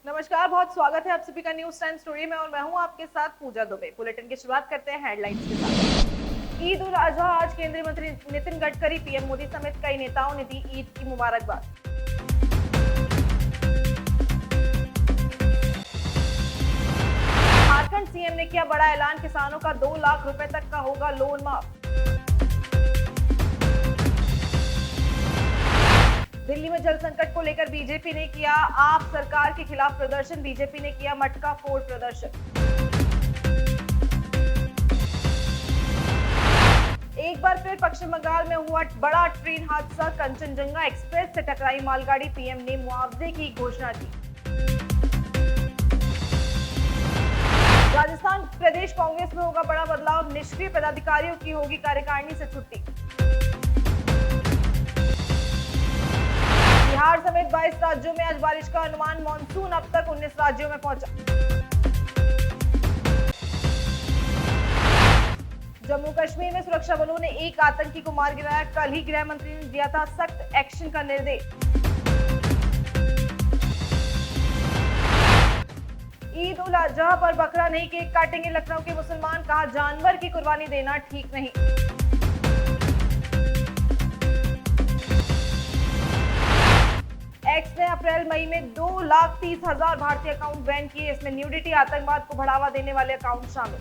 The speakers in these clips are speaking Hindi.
नमस्कार, बहुत स्वागत है आप सभी का न्यूज टाइम स्टोरी में और मैं हूं आपके साथ पूजा दुबे। बुलेटिन की शुरुआत करते हैं हेडलाइंस के साथ। ईद उल अजहा आज केंद्रीय मंत्री नितिन गडकरी, पीएम मोदी समेत कई नेताओं ने दी ईद की मुबारकबाद। झारखंड सीएम ने किया बड़ा ऐलान, किसानों का 2 लाख रुपए तक का होगा लोन माफ। दिल्ली में जल संकट को लेकर बीजेपी ने किया आप सरकार के खिलाफ प्रदर्शन, बीजेपी ने किया मटका फोड़ प्रदर्शन। एक बार फिर पश्चिम बंगाल में हुआ बड़ा ट्रेन हादसा, कंचनजंगा एक्सप्रेस से टकराई मालगाड़ी, पीएम ने मुआवजे की घोषणा की। राजस्थान प्रदेश कांग्रेस में होगा बड़ा बदलाव, निष्क्रिय पदाधिकारियों की होगी कार्यकारिणी से छुट्टी। बिहार समेत 22 राज्यों में आज बारिश का अनुमान, मानसून अब तक 19 राज्यों में पहुंचा। जम्मू कश्मीर में सुरक्षा बलों ने एक आतंकी को मार गिराया, कल ही गृह मंत्री ने दिया था सख्त एक्शन का निर्देश। ईद उल अजहा पर बकरा नहीं केक काटेंगे लखनऊ के मुसलमान, कहा जानवर की कुर्बानी देना ठीक नहीं। एक्स ने अप्रैल मई में 2,30,000 भारतीय अकाउंट बैन किए, इसमें न्यूडिटी, आतंकवाद को बढ़ावा देने वाले अकाउंट शामिल।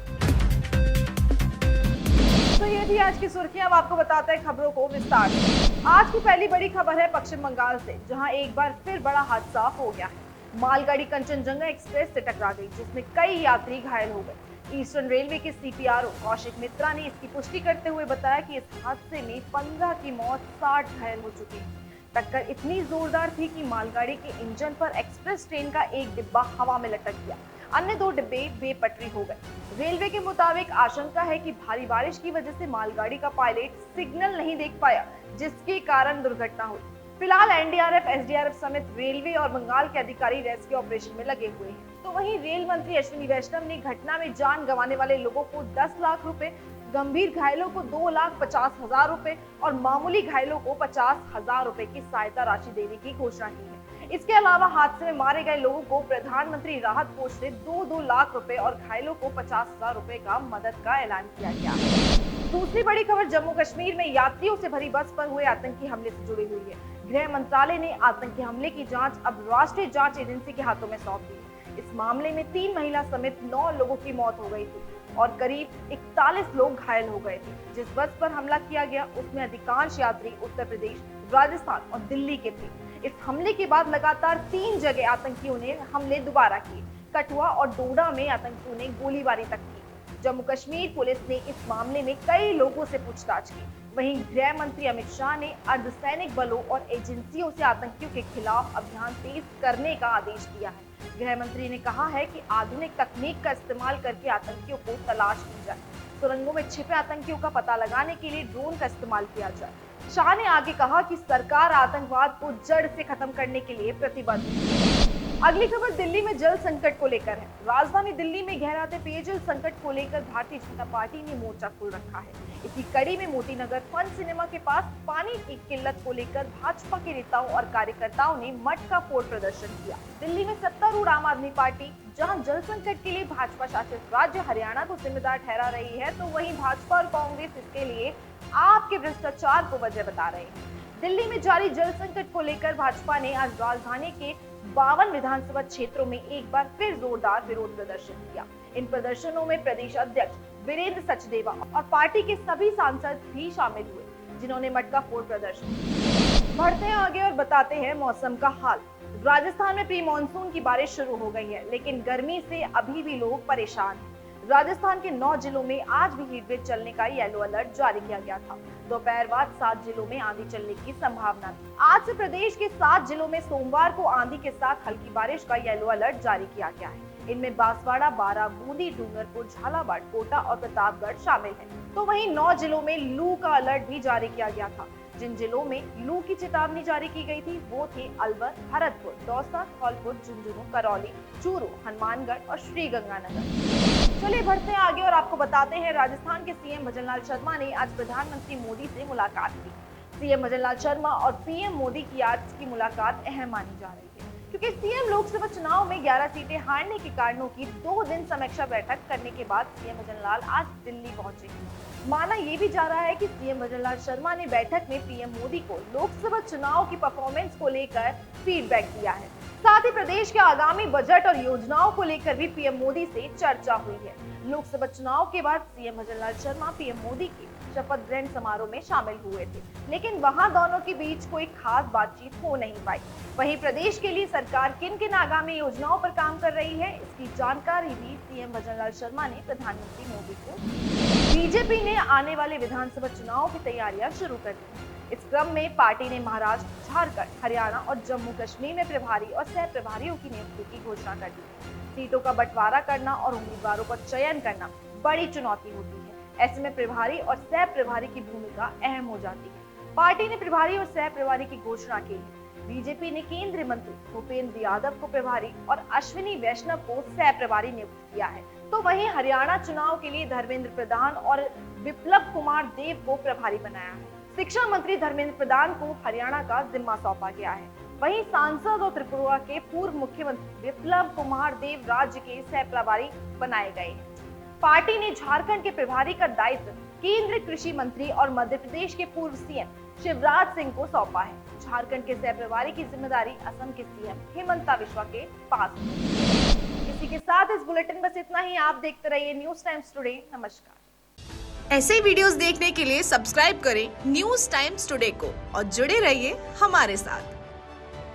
तो ये थी आज की सुर्खियां, अब आपको बताते हैं खबरों को विस्तार से। आज की पहली बड़ी खबर है पश्चिम बंगाल से, जहां एक बार फिर बड़ा हादसा हो गया है। मालगाड़ी कंचनजंगा एक्सप्रेस से टकरा गई, जिसमें कई यात्री घायल हो गए। ईस्टर्न रेलवे के सीपीआरओ कौशिक मित्रा ने इसकी पुष्टि करते हुए बताया कि इस हादसे में 15 की मौत, 60 घायल हो चुके हैं। टक्कर इतनी जोरदार थी कि मालगाड़ी के इंजन पर एक्सप्रेस ट्रेन का एक डिब्बा हवा में लटक गया, अन्य 2 डिब्बे बेपटरी हो गए। रेलवे के मुताबिक आशंका है कि भारी बारिश की वजह से मालगाड़ी का पायलट सिग्नल नहीं देख पाया, जिसके कारण दुर्घटना हुई। फिलहाल एनडीआरएफ, एसडीआरएफ समेत रेलवे और बंगाल के अधिकारी रेस्क्यू ऑपरेशन में लगे हुए हैं। तो वहीं रेल मंत्री अश्विनी वैष्णव ने घटना में जान गंवाने वाले लोगों को 10 लाख रुपए, गंभीर घायलों को 2,50,000 रुपए और मामूली घायलों को 50,000 रुपए की सहायता राशि देने की घोषणा की है। इसके अलावा हादसे में मारे गए लोगों को प्रधानमंत्री राहत कोष से 2-2 लाख रुपए और घायलों को 50,000 रुपए का मदद का ऐलान किया गया है। दूसरी बड़ी खबर जम्मू कश्मीर में यात्रियों से भरी बस पर हुए आतंकी हमले से जुड़ी हुई है। गृह मंत्रालय ने आतंकी हमले की जांच अब राष्ट्रीय जांच एजेंसी के हाथों में सौंप दी है। इस मामले में 3 महिला समेत 9 लोगों की मौत हो गई थी और करीब 41 लोग घायल हो गए थे। जिस बस पर हमला किया गया उसमें अधिकांश यात्री उत्तर प्रदेश, राजस्थान और दिल्ली के थे। इस हमले के बाद लगातार 3 जगह आतंकियों ने हमले दोबारा किए। कठुआ और डोडा में आतंकियों ने गोलीबारी तक की। जम्मू कश्मीर पुलिस ने इस मामले में कई लोगों से पूछताछ की। वहीं गृह मंत्री अमित शाह ने अर्धसैनिक बलों और एजेंसियों से आतंकियों के खिलाफ अभियान तेज करने का आदेश दिया है। गृह मंत्री ने कहा है कि आधुनिक तकनीक का इस्तेमाल करके आतंकियों को तलाश की जाए। सुरंगों में छिपे आतंकियों का पता लगाने के लिए ड्रोन का इस्तेमाल किया जाए। शाह ने आगे कहा कि सरकार आतंकवाद को जड़ से खत्म करने के लिए प्रतिबद्ध है। अगली खबर दिल्ली में जल संकट को लेकर है। राजधानी दिल्ली में गहराते पेयजल संकट को लेकर भारतीय जनता पार्टी ने मोर्चा खोल रखा है। इसी कड़ी में मोती नगर फन सिनेमा के पास पानी की किल्लत को लेकर भाजपा के नेताओं और कार्यकर्ताओं ने मटका फोड़ प्रदर्शन किया। दिल्ली में सत्तारूढ़ आम आदमी पार्टी जहां जल संकट के लिए भाजपा शासित राज्य हरियाणा को जिम्मेदार ठहरा रही है, तो वहीं भाजपा और कांग्रेस इसके लिए आपके भ्रष्टाचार को वजह बता रहे हैं। दिल्ली में जारी जल संकट को लेकर भाजपा ने आज राजधानी के 52 विधानसभा क्षेत्रों में एक बार फिर जोरदार विरोध प्रदर्शन किया। इन प्रदर्शनों में प्रदेश अध्यक्ष वीरेंद्र सचदेवा और पार्टी के सभी सांसद भी शामिल हुए, जिन्होंने मटका फोड़ प्रदर्शन किया। बढ़ते हैं आगे और बताते हैं मौसम का हाल। राजस्थान में प्री मानसून की बारिश शुरू हो गई है, लेकिन गर्मी से अभी भी लोग परेशान हैं। राजस्थान के 9 जिलों में आज भी हीट वेव चलने का येलो अलर्ट जारी किया गया था। दोपहर बाद 7 जिलों में आंधी चलने की संभावना थी। आज से प्रदेश के 7 जिलों में सोमवार को आंधी के साथ हल्की बारिश का येलो अलर्ट जारी किया गया है। इनमें बांसवाड़ा, बारां, बूंदी, डूंगरपुर, झालावाड़, कोटा और प्रतापगढ़ शामिल है। तो वहीं 9 जिलों में लू का अलर्ट भी जारी किया गया था। जिन जिलों में लू की चेतावनी जारी की गई थी वो थे अलवर, भरतपुर, दौसा, धौलपुर, झुंझुनू, करौली, चूरू, हनुमानगढ़ और श्रीगंगानगर। चलिए बढ़ते हैं आगे और आपको बताते हैं राजस्थान के सीएम भजनलाल शर्मा ने आज प्रधानमंत्री मोदी से मुलाकात की। सीएम भजनलाल शर्मा और पीएम मोदी की आज की मुलाकात अहम मानी जा रही है, क्योंकि सीएम लोकसभा चुनाव में 11 सीटें हारने के कारणों की 2 दिन समीक्षा बैठक करने के बाद सीएम भजनलाल आज दिल्ली पहुंचे। माना ये भी जा रहा है कि सीएम भजनलाल शर्मा ने बैठक में पीएम मोदी को लोकसभा चुनाव की परफॉर्मेंस को लेकर फीडबैक दिया है। साथ ही प्रदेश के आगामी बजट और योजनाओं को लेकर भी पीएम मोदी से चर्चा हुई है। लोकसभा चुनाव के बाद सीएम भजनलाल शर्मा पीएम मोदी के शपथ ग्रहण समारोह में शामिल हुए थे, लेकिन वहां दोनों के बीच कोई खास बातचीत हो नहीं पाई। वहीं प्रदेश के लिए सरकार किन किन आगामी योजनाओं पर काम कर रही है, इसकी जानकारी भी सीएम भजनलाल शर्मा ने प्रधानमंत्री मोदी को दी। बीजेपी ने आने वाले विधानसभा चुनाव की तैयारियां शुरू कर दी। इस क्रम में पार्टी ने महाराष्ट्र, झारखंड, हरियाणा और जम्मू कश्मीर में प्रभारी और सह प्रभारियों की नियुक्ति की घोषणा कर दी। सीटों का बंटवारा करना और उम्मीदवारों का चयन करना बड़ी चुनौती होती है। ऐसे में प्रभारी और सह प्रभारी की भूमिका अहम हो जाती है। पार्टी ने प्रभारी और सह प्रभारी की घोषणा की है। बीजेपी ने केंद्रीय मंत्री भूपेंद्र यादव को प्रभारी और अश्विनी वैष्णव को सह प्रभारी नियुक्त किया है। तो वहीं हरियाणा चुनाव के लिए धर्मेंद्र प्रधान और विप्लव कुमार देव को प्रभारी बनाया है। शिक्षा मंत्री धर्मेंद्र प्रधान को हरियाणा का जिम्मा सौंपा गया है। वहीं सांसद और त्रिपुरा के पूर्व मुख्यमंत्री विप्लव कुमार देव राज्य के सह प्रभारी बनाए गए हैं। पार्टी ने झारखंड के प्रभारी का दायित्व केंद्रीय कृषि मंत्री और मध्य प्रदेश के पूर्व सीएम शिवराज सिंह को सौंपा है। झारखंड के सह प्रभारी की जिम्मेदारी असम के सीएम हिमंता बिस्वा के पास है। इसी के साथ इस बुलेटिन बस इतना ही। आप देखते रहिए न्यूज टाइम्स टुडे। नमस्कार। ऐसे वीडियोस देखने के लिए सब्सक्राइब करें न्यूज टाइम्स टुडे को और जुड़े रहिए हमारे साथ।